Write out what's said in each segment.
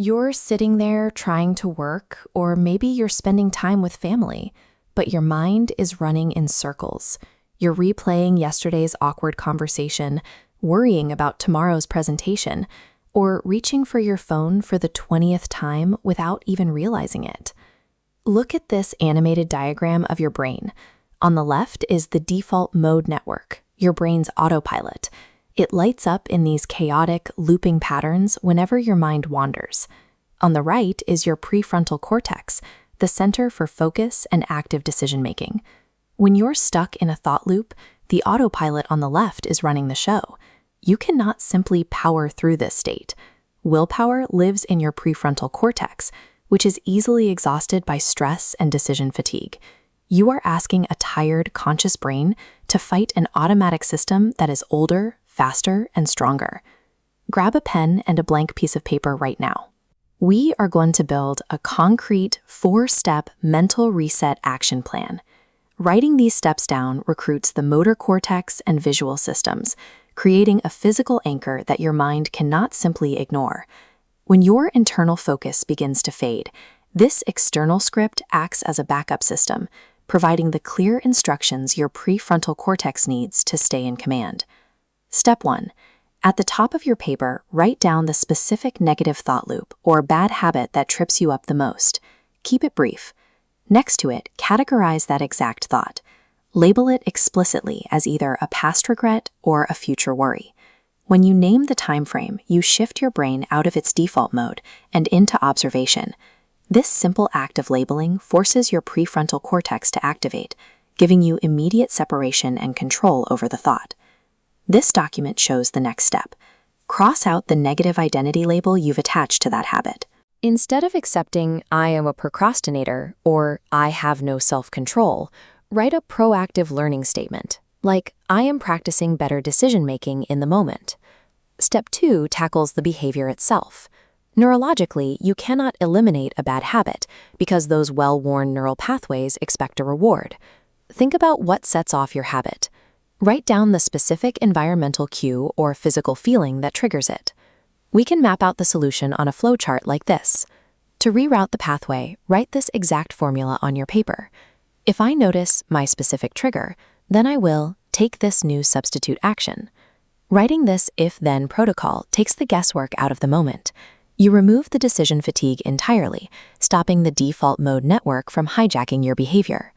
You're sitting there trying to work, or maybe you're spending time with family, but your mind is running in circles. You're replaying yesterday's awkward conversation, worrying about tomorrow's presentation, or reaching for your phone for the 20th time without even realizing it. Look at this animated diagram of your brain. On the left is the default mode network, your brain's autopilot. It lights up in these chaotic, looping patterns whenever your mind wanders. On the right is your prefrontal cortex, the center for focus and active decision-making. When you're stuck in a thought loop, the autopilot on the left is running the show. You cannot simply power through this state. Willpower lives in your prefrontal cortex, which is easily exhausted by stress and decision fatigue. You are asking a tired, conscious brain to fight an automatic system that is older, faster, and stronger. Grab a pen and a blank piece of paper right now. We are going to build a concrete 4-step mental reset action plan. Writing these steps down recruits the motor cortex and visual systems, creating a physical anchor that your mind cannot simply ignore. When your internal focus begins to fade, this external script acts as a backup system, providing the clear instructions your prefrontal cortex needs to stay in command. Step 1. At the top of your paper, write down the specific negative thought loop or bad habit that trips you up the most. Keep it brief. Next to it, categorize that exact thought. Label it explicitly as either a past regret or a future worry. When you name the time frame, you shift your brain out of its default mode and into observation. This simple act of labeling forces your prefrontal cortex to activate, giving you immediate separation and control over the thought. This document shows the next step. Cross out the negative identity label you've attached to that habit. Instead of accepting "I am a procrastinator" or "I have no self-control," write a proactive learning statement, like "I am practicing better decision-making in the moment." Step 2 tackles the behavior itself. Neurologically, you cannot eliminate a bad habit because those well-worn neural pathways expect a reward. Think about what sets off your habit. Write down the specific environmental cue or physical feeling that triggers it. We can map out the solution on a flowchart like this. To reroute the pathway, write this exact formula on your paper. If I notice my specific trigger, then I will take this new substitute action. Writing this if-then protocol takes the guesswork out of the moment. You remove the decision fatigue entirely, stopping the default mode network from hijacking your behavior.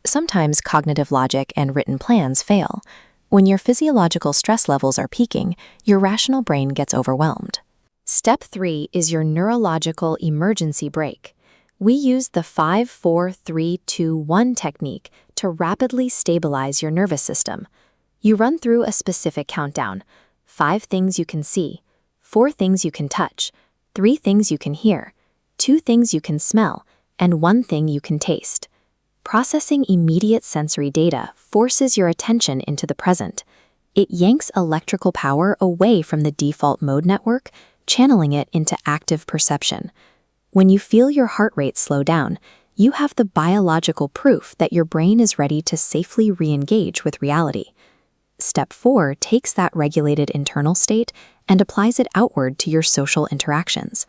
Sometimes cognitive logic and written plans fail. When your physiological stress levels are peaking, your rational brain gets overwhelmed. Step 3 is your neurological emergency brake. We use the 5-4-3-2-1 technique to rapidly stabilize your nervous system. You run through a specific countdown: 5 things you can see, 4 things you can touch, 3 things you can hear, 2 things you can smell, and 1 thing you can taste. Processing immediate sensory data forces your attention into the present. It yanks electrical power away from the default mode network, channeling it into active perception. When you feel your heart rate slow down, you have the biological proof that your brain is ready to safely re-engage with reality. Step 4 takes that regulated internal state and applies it outward to your social interactions.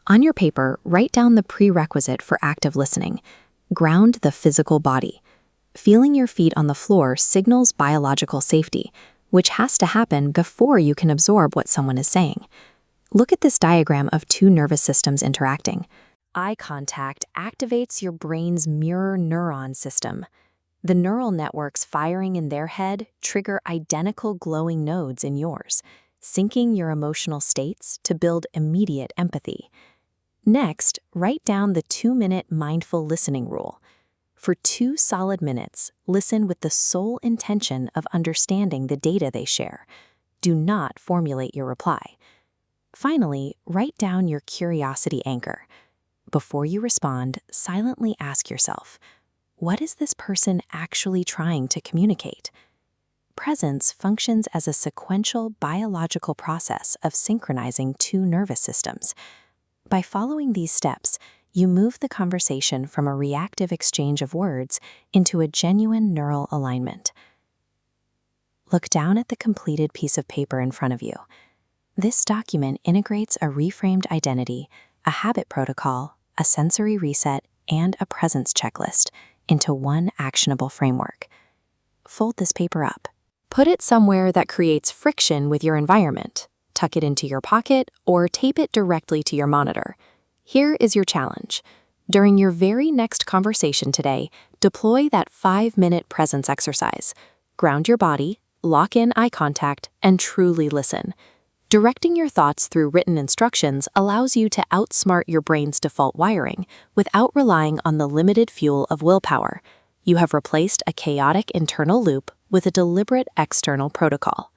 On your paper, write down the prerequisite for active listening. Ground the physical body. Feeling your feet on the floor signals biological safety, which has to happen before you can absorb what someone is saying. Look at this diagram of 2 nervous systems interacting. Eye contact activates your brain's mirror neuron system. The neural networks firing in their head trigger identical glowing nodes in yours, syncing your emotional states to build immediate empathy. Next, write down the 2-minute mindful listening rule. For 2 solid minutes, listen with the sole intention of understanding the data they share. Do not formulate your reply. Finally, write down your curiosity anchor. Before you respond, silently ask yourself, what is this person actually trying to communicate? Presence functions as a sequential biological process of synchronizing 2 nervous systems. By following these steps, you move the conversation from a reactive exchange of words into a genuine neural alignment. Look down at the completed piece of paper in front of you. This document integrates a reframed identity, a habit protocol, a sensory reset, and a presence checklist into one actionable framework. Fold this paper up. Put it somewhere that creates friction with your environment. Tuck it into your pocket or tape it directly to your monitor. Here is your challenge. During your very next conversation today, deploy that 5-minute presence exercise. Ground your body, lock in eye contact, and truly listen. Directing your thoughts through written instructions allows you to outsmart your brain's default wiring without relying on the limited fuel of willpower. You have replaced a chaotic internal loop with a deliberate external protocol.